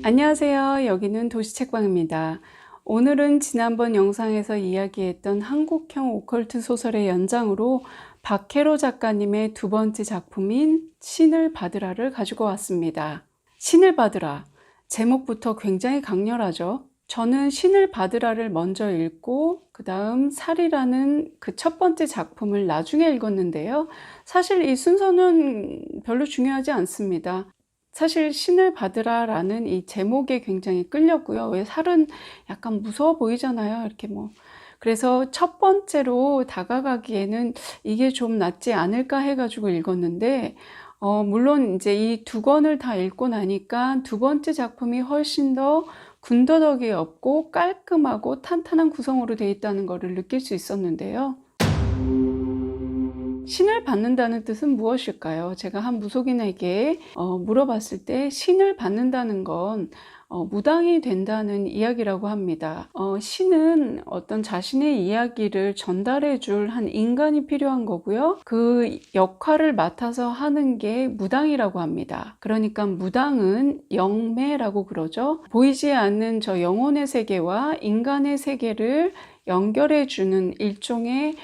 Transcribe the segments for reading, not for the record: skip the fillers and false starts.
안녕하세요. 여기는 도시책방입니다. 오늘은 지난번 영상에서 이야기했던 한국형 오컬트 소설의 연장으로 박혜로 작가님의 두 번째 작품인 신을 받으라를 가지고 왔습니다. 신을 받으라. 제목부터 굉장히 강렬하죠. 저는 신을 받으라를 먼저 읽고 그 다음 살이라는 그 첫 번째 작품을 나중에 읽었는데요. 사실 이 순서는 별로 중요하지 않습니다. 사실 신을 받으라라는 이 제목에 굉장히 끌렸고요. 왜 살은 약간 무서워 보이잖아요. 이렇게 그래서 첫 번째로 다가가기에는 이게 좀 낫지 않을까 해가지고 읽었는데, 물론 이제 이 두 권을 다 읽고 나니까 두 번째 작품이 훨씬 더 군더더기 없고 깔끔하고 탄탄한 구성으로 되어 있다는 것을 느낄 수 있었는데요. 신을 받는다는 뜻은 무엇일까요? 제가 한 무속인에게 물어봤을 때 신을 받는다는 건 무당이 된다는 이야기라고 합니다. 신은 어떤 자신의 이야기를 전달해 줄 한 인간이 필요한 거고요. 그 역할을 맡아서 하는 게 무당이라고 합니다. 그러니까 무당은 영매라고 그러죠. 보이지 않는 저 영혼의 세계와 인간의 세계를 연결해 주는 일종의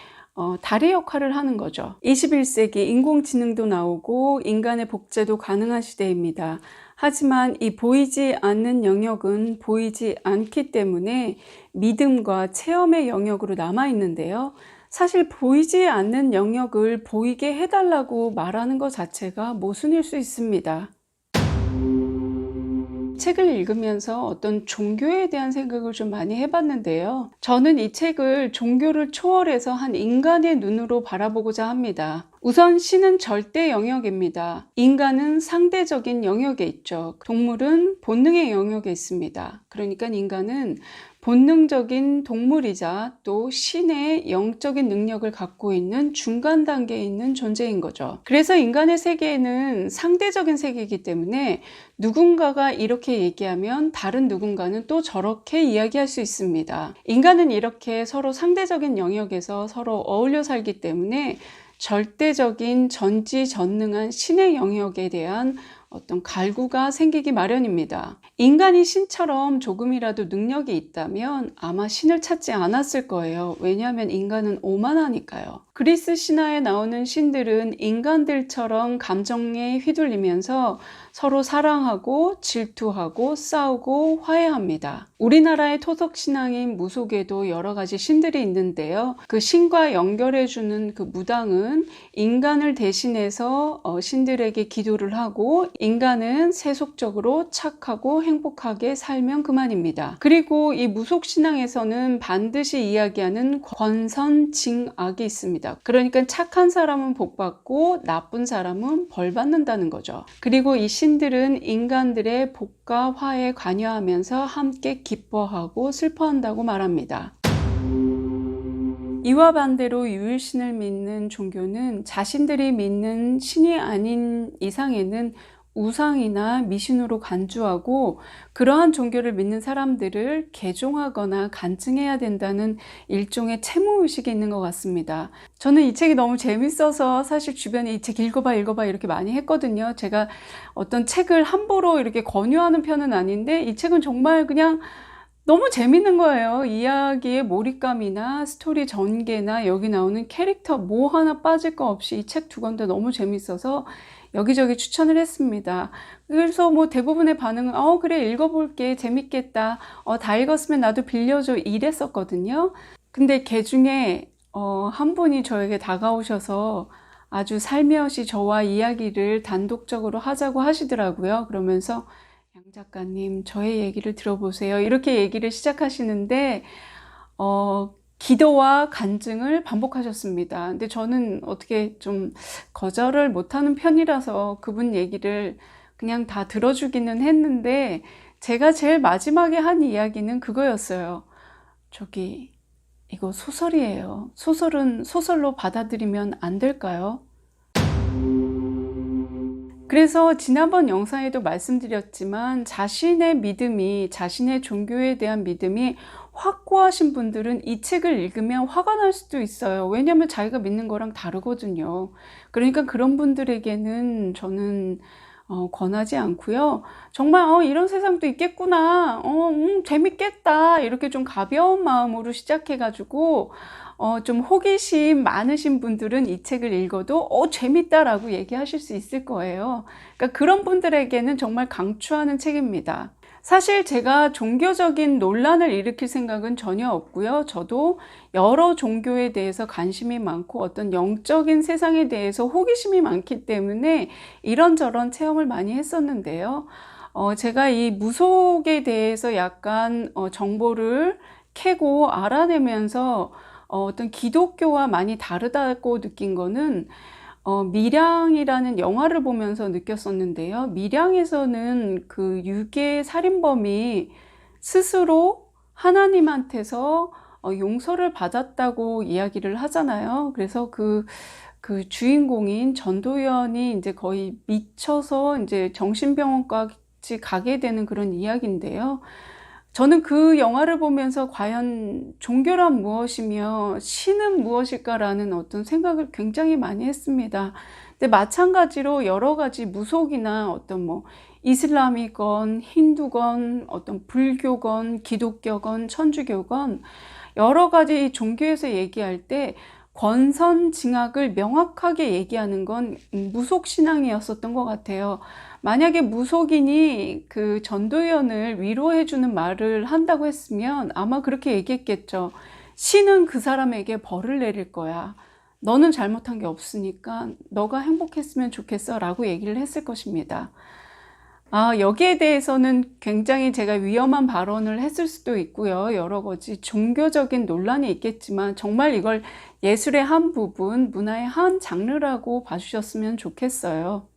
다리 역할을 하는 거죠. 21세기 인공지능도 나오고 인간의 복제도 가능한 시대입니다. 하지만 이 보이지 않는 영역은 보이지 않기 때문에 믿음과 체험의 영역으로 남아있는데요. 사실 보이지 않는 영역을 보이게 해달라고 말하는 것 자체가 모순일 수 있습니다. 책을 읽으면서 어떤 종교에 대한 생각을 좀 많이 해봤는데요. 저는 이 책을 종교를 초월해서 한 인간의 눈으로 바라보고자 합니다. 우선 신은 절대 영역입니다. 인간은 상대적인 영역에 있죠. 동물은 본능의 영역에 있습니다. 그러니까 인간은 본능적인 동물이자 또 신의 영적인 능력을 갖고 있는 중간 단계에 있는 존재인 거죠. 그래서 인간의 세계는 상대적인 세계이기 때문에 누군가가 이렇게 얘기하면 다른 누군가는 또 저렇게 이야기할 수 있습니다. 인간은 이렇게 서로 상대적인 영역에서 서로 어울려 살기 때문에 절대적인 전지전능한 신의 영역에 대한 어떤 갈구가 생기기 마련입니다. 인간이 신처럼 조금이라도 능력이 있다면 아마 신을 찾지 않았을 거예요. 왜냐하면 인간은 오만하니까요. 그리스 신화에 나오는 신들은 인간들처럼 감정에 휘둘리면서 서로 사랑하고 질투하고 싸우고 화해합니다. 우리나라의 토속신앙인 무속에도 여러 가지 신들이 있는데요. 그 신과 연결해주는 그 무당은 인간을 대신해서 신들에게 기도를 하고 인간은 세속적으로 착하고 행복하게 살면 그만입니다. 그리고 이 무속신앙에서는 반드시 이야기하는 권선징악이 있습니다. 그러니까 착한 사람은 복받고 나쁜 사람은 벌받는다는 거죠. 그리고 이 신들은 인간들의 복과 화에 관여하면서 함께 기뻐하고 슬퍼한다고 말합니다. 이와 반대로 유일신을 믿는 종교는 자신들이 믿는 신이 아닌 이상에는 우상이나 미신으로 간주하고 그러한 종교를 믿는 사람들을 개종하거나 간증해야 된다는 일종의 채무의식이 있는 것 같습니다. 저는 이 책이 너무 재밌어서 사실 주변에 이 책 읽어봐 이렇게 많이 했거든요. 제가 어떤 책을 함부로 이렇게 권유하는 편은 아닌데 이 책은 정말 그냥 너무 재밌는 거예요. 이야기의 몰입감이나 스토리 전개나 여기 나오는 캐릭터 뭐 하나 빠질 거 없이 이 책 두 권 다 너무 재밌어서 여기저기 추천을 했습니다. 그래서 대부분의 반응은 그래 읽어볼게 재밌겠다. 다 읽었으면 나도 빌려줘 이랬었거든요. 근데 그 중에 한 분이 저에게 다가오셔서 아주 살며시 저와 이야기를 단독적으로 하자고 하시더라고요. 그러면서 양 작가님 저의 얘기를 들어보세요. 이렇게 얘기를 시작하시는데 기도와 간증을 반복하셨습니다. 근데 저는 어떻게 좀 거절을 못하는 편이라서 그분 얘기를 그냥 다 들어주기는 했는데 제가 제일 마지막에 한 이야기는 그거였어요. 이거 소설이에요. 소설은 소설로 받아들이면 안 될까요? 그래서 지난번 영상에도 말씀드렸지만 자신의 믿음이, 자신의 종교에 대한 믿음이 확고하신 분들은 이 책을 읽으면 화가 날 수도 있어요. 왜냐하면 자기가 믿는 거랑 다르거든요. 그러니까 그런 분들에게는 저는 권하지 않고요. 정말 이런 세상도 있겠구나. 재밌겠다. 이렇게 좀 가벼운 마음으로 시작해 가지고 좀 호기심 많으신 분들은 이 책을 읽어도 재밌다라고 얘기하실 수 있을 거예요. 그러니까 그런 분들에게는 정말 강추하는 책입니다. 사실 제가 종교적인 논란을 일으킬 생각은 전혀 없고요. 저도 여러 종교에 대해서 관심이 많고 어떤 영적인 세상에 대해서 호기심이 많기 때문에 이런저런 체험을 많이 했었는데요. 제가 이 무속에 대해서 약간 정보를 캐고 알아내면서 어떤 기독교와 많이 다르다고 느낀 거는 밀양이라는 영화를 보면서 느꼈었는데요. 밀양에서는 그 유괴 살인범이 스스로 하나님한테서 용서를 받았다고 이야기를 하잖아요. 그래서 그 주인공인 전도연이 이제 거의 미쳐서 이제 정신병원까지 가게 되는 그런 이야기인데요. 저는 그 영화를 보면서 과연 종교란 무엇이며 신은 무엇일까라는 어떤 생각을 굉장히 많이 했습니다. 근데 마찬가지로 여러 가지 무속이나 어떤 이슬람이건 힌두건 어떤 불교건 기독교건 천주교건 여러 가지 종교에서 얘기할 때 권선징악을 명확하게 얘기하는 건 무속신앙이었었던 것 같아요. 만약에 무속인이 그 전도연을 위로해주는 말을 한다고 했으면 아마 그렇게 얘기했겠죠. 신은 그 사람에게 벌을 내릴 거야. 너는 잘못한 게 없으니까 너가 행복했으면 좋겠어 라고 얘기를 했을 것입니다. 여기에 대해서는 굉장히 제가 위험한 발언을 했을 수도 있고요. 여러 가지 종교적인 논란이 있겠지만 정말 이걸 예술의 한 부분, 문화의 한 장르라고 봐주셨으면 좋겠어요.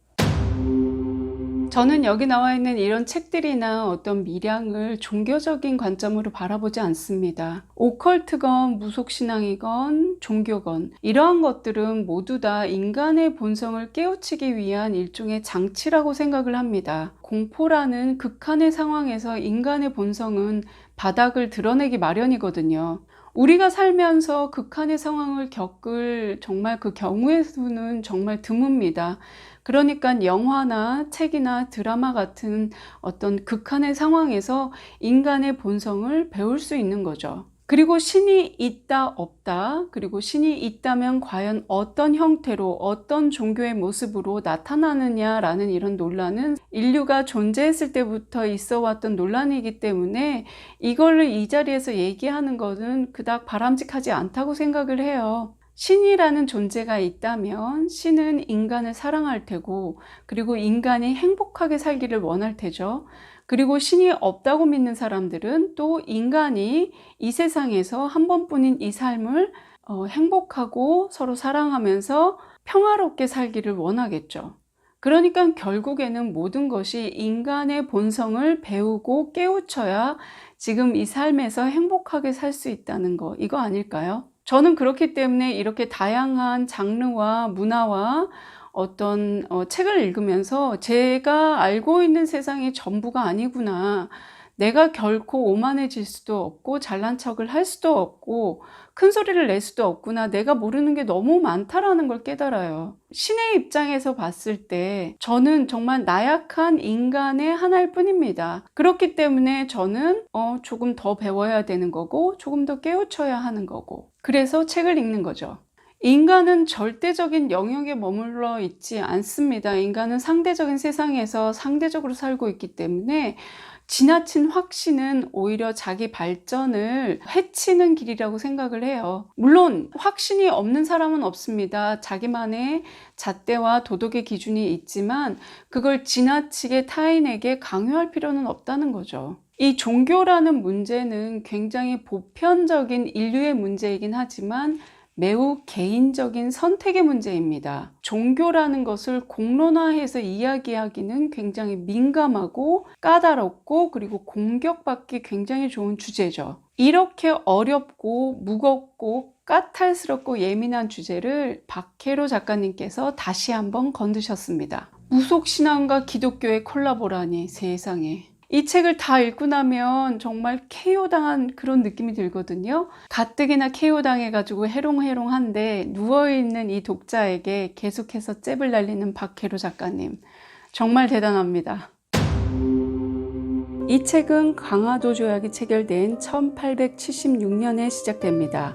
저는 여기 나와 있는 이런 책들이나 어떤 밀양을 종교적인 관점으로 바라보지 않습니다. 오컬트건 무속신앙이건 종교건 이러한 것들은 모두 다 인간의 본성을 깨우치기 위한 일종의 장치라고 생각을 합니다. 공포라는 극한의 상황에서 인간의 본성은 바닥을 드러내기 마련이거든요. 우리가 살면서 극한의 상황을 겪을 정말 그 경우의 수는 정말 드뭅니다. 그러니까 영화나 책이나 드라마 같은 어떤 극한의 상황에서 인간의 본성을 배울 수 있는 거죠. 그리고 신이 있다 없다, 그리고 신이 있다면 과연 어떤 형태로 어떤 종교의 모습으로 나타나느냐라는 이런 논란은 인류가 존재했을 때부터 있어 왔던 논란이기 때문에 이거를 이 자리에서 얘기하는 것은 그닥 바람직하지 않다고 생각을 해요. 신이라는 존재가 있다면 신은 인간을 사랑할 테고, 그리고 인간이 행복하게 살기를 원할 테죠. 그리고 신이 없다고 믿는 사람들은 또 인간이 이 세상에서 한 번뿐인 이 삶을 행복하고 서로 사랑하면서 평화롭게 살기를 원하겠죠. 그러니까 결국에는 모든 것이 인간의 본성을 배우고 깨우쳐야 지금 이 삶에서 행복하게 살 수 있다는 거, 이거 아닐까요? 저는 그렇기 때문에 이렇게 다양한 장르와 문화와 어떤 책을 읽으면서 제가 알고 있는 세상이 전부가 아니구나. 내가 결코 오만해질 수도 없고 잘난 척을 할 수도 없고 큰 소리를 낼 수도 없구나. 내가 모르는 게 너무 많다라는 걸 깨달아요. 신의 입장에서 봤을 때 저는 정말 나약한 인간의 하나일 뿐입니다. 그렇기 때문에 저는 조금 더 배워야 되는 거고 조금 더 깨우쳐야 하는 거고, 그래서 책을 읽는 거죠. 인간은 절대적인 영역에 머물러 있지 않습니다. 인간은 상대적인 세상에서 상대적으로 살고 있기 때문에 지나친 확신은 오히려 자기 발전을 해치는 길이라고 생각을 해요. 물론 확신이 없는 사람은 없습니다. 자기만의 잣대와 도덕의 기준이 있지만 그걸 지나치게 타인에게 강요할 필요는 없다는 거죠. 이 종교라는 문제는 굉장히 보편적인 인류의 문제이긴 하지만 매우 개인적인 선택의 문제입니다. 종교라는 것을 공론화해서 이야기하기는 굉장히 민감하고 까다롭고 그리고 공격받기 굉장히 좋은 주제죠. 이렇게 어렵고 무겁고 까탈스럽고 예민한 주제를 박혜로 작가님께서 다시 한번 건드셨습니다. 무속신앙과 기독교의 콜라보라니, 세상에. 이 책을 다 읽고 나면 정말 KO당한 그런 느낌이 들거든요. 가뜩이나 KO당해가지고 해롱해롱한데 누워있는 이 독자에게 계속해서 잽을 날리는 박혜로 작가님. 정말 대단합니다. 이 책은 강화도 조약이 체결된 1876년에 시작됩니다.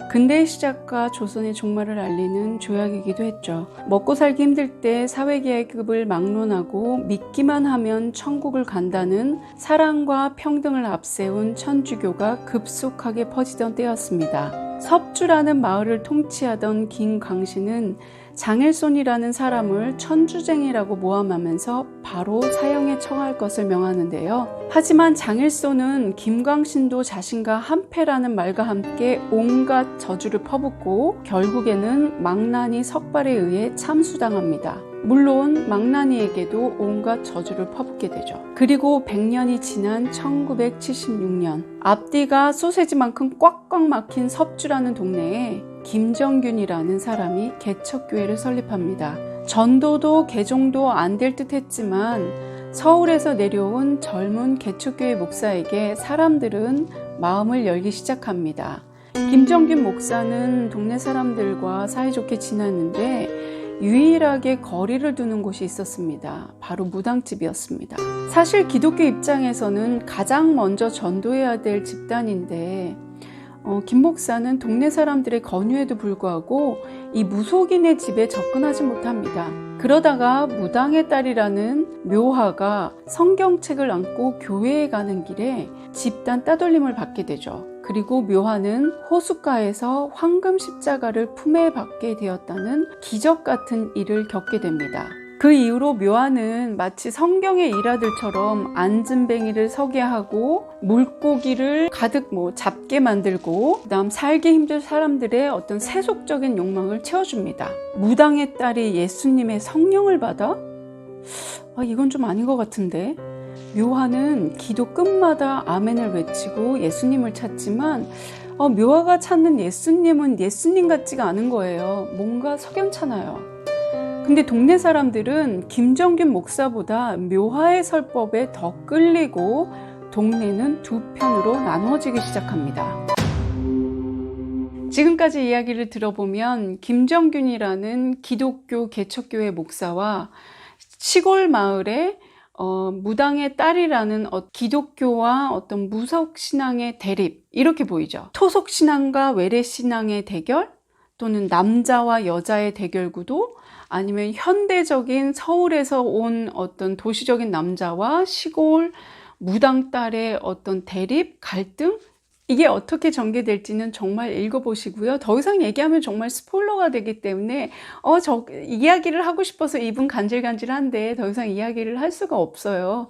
근대의 시작과 조선의 종말을 알리는 조약이기도 했죠. 먹고 살기 힘들 때 사회계급을 막론하고 믿기만 하면 천국을 간다는 사랑과 평등을 앞세운 천주교가 급속하게 퍼지던 때였습니다. 섭주라는 마을을 통치하던 김광신은 장일손이라는 사람을 천주쟁이라고 모함하면서 바로 사형에 처할 것을 명하는데요. 하지만 장일손은 김광신도 자신과 한패라는 말과 함께 온갖 저주를 퍼붓고 결국에는 망나니 석발에 의해 참수당합니다. 물론 망나니에게도 온갖 저주를 퍼붓게 되죠. 그리고 100년이 지난 1976년 앞뒤가 소세지만큼 꽉꽉 막힌 섭주라는 동네에 김정균이라는 사람이 개척교회를 설립합니다. 전도도 개종도 안 될 듯 했지만 서울에서 내려온 젊은 개척교회 목사에게 사람들은 마음을 열기 시작합니다. 김정균 목사는 동네 사람들과 사이좋게 지냈는데 유일하게 거리를 두는 곳이 있었습니다. 바로 무당집이었습니다. 사실 기독교 입장에서는 가장 먼저 전도해야 될 집단인데 김 목사는 동네 사람들의 권유에도 불구하고 이 무속인의 집에 접근하지 못합니다. 그러다가 무당의 딸이라는 묘화가 성경책을 안고 교회에 가는 길에 집단 따돌림을 받게 되죠. 그리고 묘화는 호숫가에서 황금 십자가를 품에 받게 되었다는 기적 같은 일을 겪게 됩니다. 그 이후로 묘화는 마치 성경의 일화들처럼 안진뱅이를 서게 하고 물고기를 가득 잡게 만들고 그다음 살기 힘든 사람들의 어떤 세속적인 욕망을 채워줍니다. 무당의 딸이 예수님의 성령을 받아? 이건 좀 아닌 것 같은데. 묘화는 기도 끝마다 아멘을 외치고 예수님을 찾지만 묘화가 찾는 예수님은 예수님 같지가 않은 거예요. 뭔가 석연찮아요. 근데 동네 사람들은 김정균 목사보다 묘화의 설법에 더 끌리고 동네는 두 편으로 나누어지기 시작합니다. 지금까지 이야기를 들어보면 김정균이라는 기독교 개척교회 목사와 시골 마을에 무당의 딸이라는 기독교와 어떤 무속신앙의 대립, 이렇게 보이죠. 토속신앙과 외래신앙의 대결, 또는 남자와 여자의 대결 구도, 아니면 현대적인 서울에서 온 어떤 도시적인 남자와 시골 무당 딸의 어떤 대립, 갈등, 이게 어떻게 전개될지는 정말 읽어보시고요. 더 이상 얘기하면 정말 스포일러가 되기 때문에 이야기를 하고 싶어서 입은 간질간질한데 더 이상 이야기를 할 수가 없어요.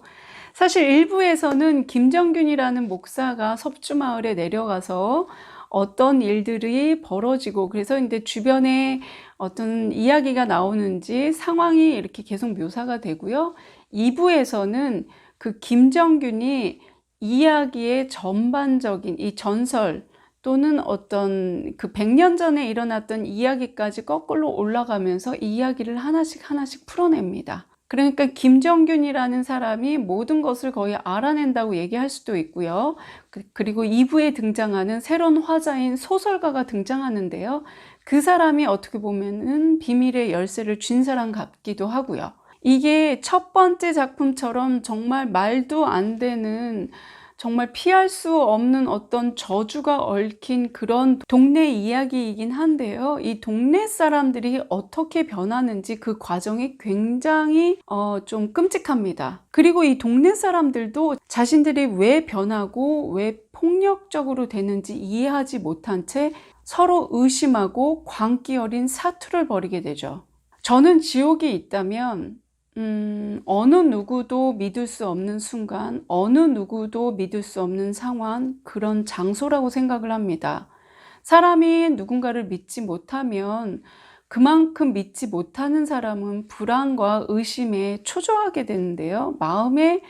사실 일부에서는 김정균이라는 목사가 섭주마을에 내려가서 어떤 일들이 벌어지고 그래서 이제 주변에 어떤 이야기가 나오는지 상황이 이렇게 계속 묘사가 되고요. 2부에서는 그 김정균이 이야기의 전반적인 이 전설 또는 어떤 그 100년 전에 일어났던 이야기까지 거꾸로 올라가면서 이 이야기를 하나씩 풀어냅니다. 그러니까 김정균이라는 사람이 모든 것을 거의 알아낸다고 얘기할 수도 있고요. 그리고 2부에 등장하는 새로운 화자인 소설가가 등장하는데요. 그 사람이 어떻게 보면은 비밀의 열쇠를 쥔 사람 같기도 하고요. 이게 첫 번째 작품처럼 정말 말도 안 되는, 정말 피할 수 없는 어떤 저주가 얽힌 그런 동네 이야기이긴 한데요. 이 동네 사람들이 어떻게 변하는지 그 과정이 굉장히 좀 끔찍합니다. 그리고 이 동네 사람들도 자신들이 왜 변하고 왜 폭력적으로 되는지 이해하지 못한 채 서로 의심하고 광기 어린 사투를 벌이게 되죠. 저는 지옥이 있다면 어느 누구도 믿을 수 없는 순간, 어느 누구도 믿을 수 없는 상황, 그런 장소라고 생각을 합니다. 사람이 누군가를 믿지 못하면 그만큼 믿지 못하는 사람은 불안과 의심에 초조하게 되는데요. 마음의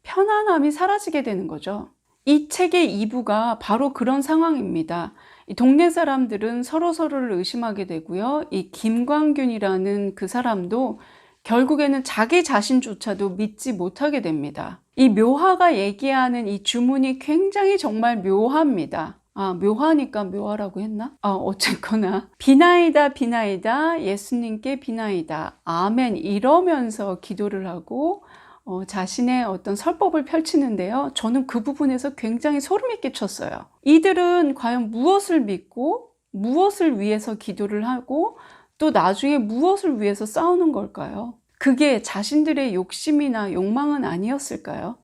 편안함이 사라지게 되는 거죠. 이 책의 2부가 바로 그런 상황입니다. 이 동네 사람들은 서로를 의심하게 되고요. 이 김광균이라는 그 사람도 결국에는 자기 자신조차도 믿지 못하게 됩니다. 이 묘화가 얘기하는 이 주문이 굉장히 정말 묘합니다. 묘하니까 묘하라고 했나? 어쨌거나 비나이다 비나이다 예수님께 비나이다 아멘 이러면서 기도를 하고 자신의 어떤 설법을 펼치는데요. 저는 그 부분에서 굉장히 소름이 끼쳤어요. 이들은 과연 무엇을 믿고 무엇을 위해서 기도를 하고 또 나중에 무엇을 위해서 싸우는 걸까요? 그게 자신들의 욕심이나 욕망은 아니었을까요?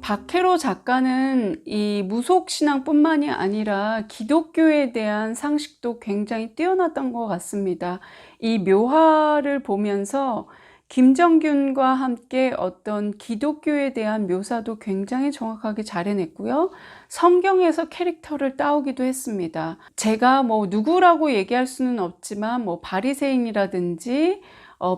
박혜로 작가는 이 무속신앙뿐만이 아니라 기독교에 대한 상식도 굉장히 뛰어났던 것 같습니다. 이 묘화를 보면서 김정균과 함께 어떤 기독교에 대한 묘사도 굉장히 정확하게 잘 해냈고요. 성경에서 캐릭터를 따오기도 했습니다. 제가 뭐 누구라고 얘기할 수는 없지만 뭐 바리새인이라든지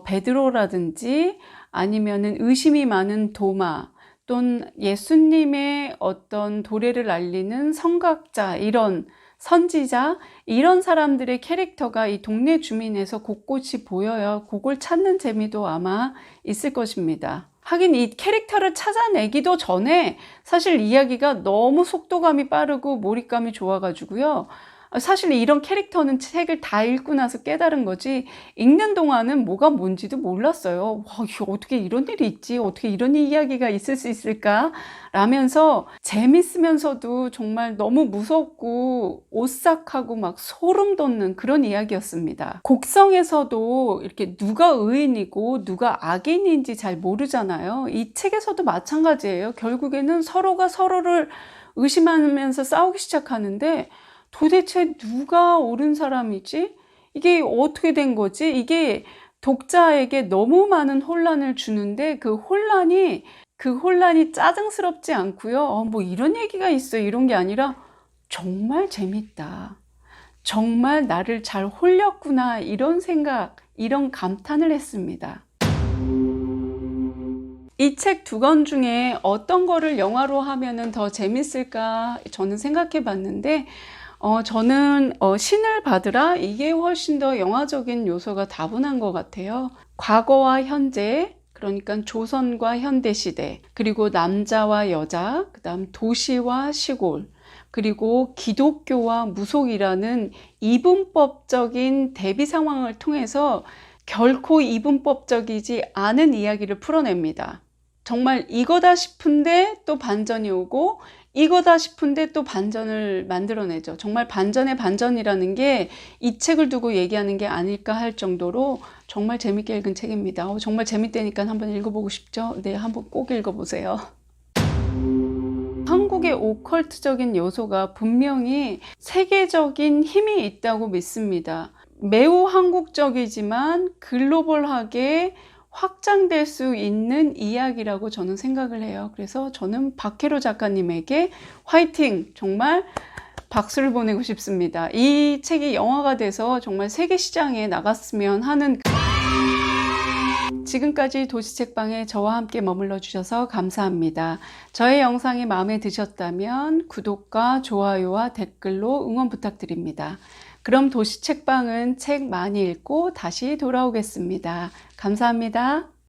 베드로라든지 아니면은 의심이 많은 도마 또는 예수님의 어떤 도래를 알리는 성각자 이런 선지자 이런 사람들의 캐릭터가 이 동네 주민에서 곳곳이 보여요. 그걸 찾는 재미도 아마 있을 것입니다. 하긴 이 캐릭터를 찾아내기도 전에 사실 이야기가 너무 속도감이 빠르고 몰입감이 좋아가지고요. 사실 이런 캐릭터는 책을 다 읽고 나서 깨달은 거지 읽는 동안은 뭐가 뭔지도 몰랐어요. 와, 어떻게 이런 일이 있지? 어떻게 이런 이야기가 있을 수 있을까? 라면서 재밌으면서도 정말 너무 무섭고 오싹하고 막 소름 돋는 그런 이야기였습니다. 곡성에서도 이렇게 누가 의인이고 누가 악인인지 잘 모르잖아요. 이 책에서도 마찬가지예요. 결국에는 서로가 서로를 의심하면서 싸우기 시작하는데 도대체 누가 옳은 사람이지? 이게 어떻게 된 거지? 이게 독자에게 너무 많은 혼란을 주는데 그 혼란이 짜증스럽지 않고요. 뭐 이런 얘기가 있어 이런 게 아니라 정말 재밌다. 정말 나를 잘 홀렸구나 이런 생각, 이런 감탄을 했습니다. 이 책 두 권 중에 어떤 거를 영화로 하면은 더 재밌을까 저는 생각해 봤는데 저는 신을 받으라 이게 훨씬 더 영화적인 요소가 다분한 것 같아요. 과거와 현재, 그러니까 조선과 현대시대, 그리고 남자와 여자, 그 다음 도시와 시골, 그리고 기독교와 무속이라는 이분법적인 대비 상황을 통해서 결코 이분법적이지 않은 이야기를 풀어냅니다. 정말 이거다 싶은데 또 반전이 오고 이거다 싶은데 또 반전을 만들어내죠. 정말 반전의 반전이라는 게 이 책을 두고 얘기하는 게 아닐까 할 정도로 정말 재밌게 읽은 책입니다. 정말 재밌다니까 한번 읽어보고 싶죠? 네, 한번 꼭 읽어보세요. 한국의 오컬트적인 요소가 분명히 세계적인 힘이 있다고 믿습니다. 매우 한국적이지만 글로벌하게 확장될 수 있는 이야기라고 저는 생각을 해요. 그래서 저는 박혜로 작가님에게 화이팅! 정말 박수를 보내고 싶습니다. 이 책이 영화가 돼서 정말 세계 시장에 나갔으면 하는. 지금까지 도시책방에 저와 함께 머물러 주셔서 감사합니다. 저의 영상이 마음에 드셨다면 구독과 좋아요와 댓글로 응원 부탁드립니다. 그럼 도시책방은 책 많이 읽고 다시 돌아오겠습니다. 감사합니다.